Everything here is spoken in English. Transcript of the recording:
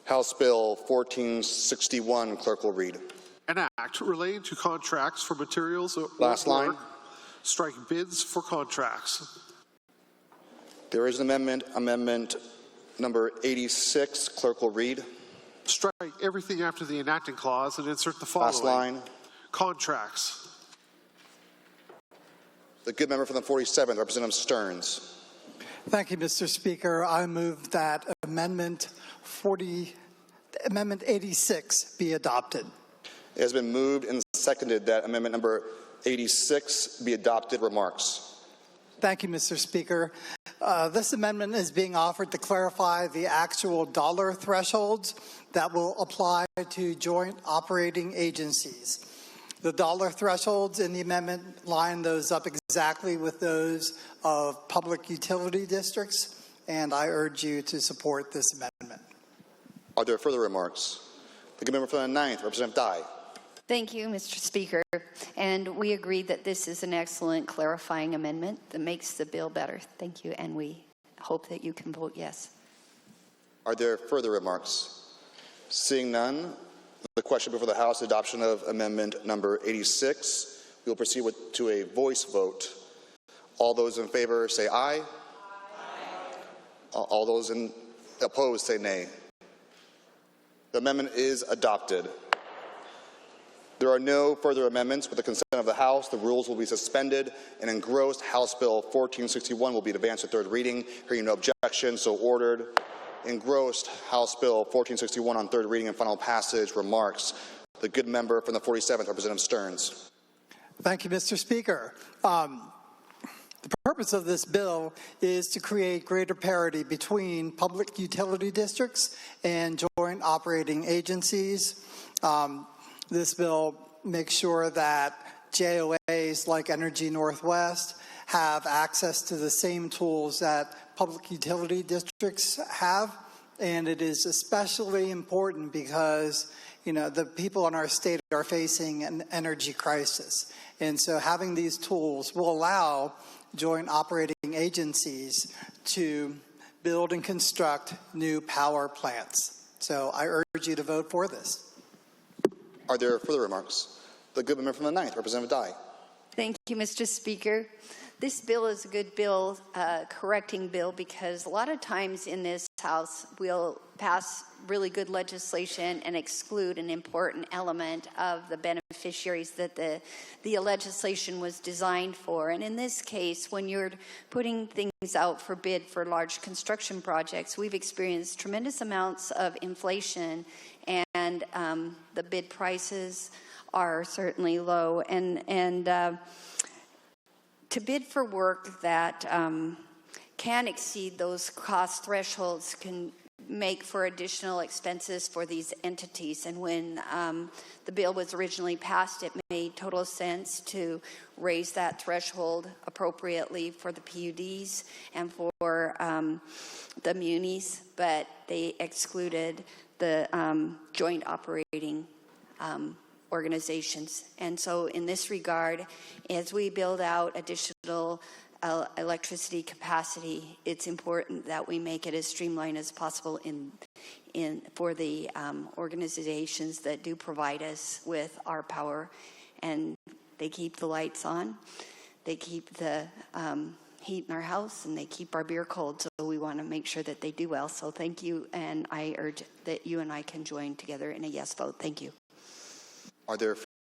House Bill 1461, clerk will read. An act relating to contracts for materials or Last line. Strike bids for contracts. There is an amendment number 86, clerk will read. Strike everything after the enacting clause and insert the following. Last line. Contracts. The good member from the 47th, Representative Stearns. Thank you, Mr. Speaker. I move that Amendment 86 be adopted. It has been moved and seconded that amendment number 86 be adopted. Remarks. Thank you, Mr. Speaker. This amendment is being offered to clarify the actual dollar thresholds that will apply to joint operating agencies. The dollar thresholds in the amendment line those up exactly with those of public utility districts, and I urge you to support this amendment. Are there further remarks? The good member from the 9th, Representative Dye. Thank you, Mr. Speaker. And we agree that this is an excellent clarifying amendment that makes the bill better. Thank you, and we hope that you can vote yes. Are there further remarks? Seeing none, the question before the House, adoption of amendment number 86. We will proceed to a voice vote. All those in favor say aye. Aye. All those opposed say nay. The amendment is adopted. There are no further amendments. With the consent of the House, the rules will be suspended and engrossed. House Bill 1461 will be advanced to third reading. Hearing no objection, so ordered. Engrossed, House Bill 1461 on third reading and final passage. Remarks. The good member from the 47th, Representative Stearns. Thank you, Mr. Speaker. The purpose of this bill is to create greater parity between public utility districts and joint operating agencies. This bill makes sure that JOAs like Energy Northwest have access to the same tools that public utility districts have. And it is especially important because, the people in our state are facing an energy crisis. And so having these tools will allow joint operating agencies to build and construct new power plants. So I urge you to vote for this. Are there further remarks? The good member from the 9th, Representative Dye. Thank you, Mr. Speaker. This bill is a good bill, correcting bill, because a lot of times in this House we'll pass really good legislation and exclude an important element of the beneficiaries that the legislation was designed for. And in this case, when you're putting things out for bid for large construction projects, we've experienced tremendous amounts of inflation, and the bid prices are certainly low. And to bid for work that can exceed those cost thresholds can make for additional expenses for these entities. And when the bill was originally passed, it made total sense to raise that threshold appropriately for the PUDs and for the munis, but they excluded the joint operating organizations. And so in this regard, as we build out additional electricity capacity, it's important that we make it as streamlined as possible for the organizations that do provide us with our power. And they keep the lights on, they keep the heat in our house, and they keep our beer cold. So we want to make sure that they do well. So thank you, and I urge that you and I can join together in a yes vote. Thank you. Are there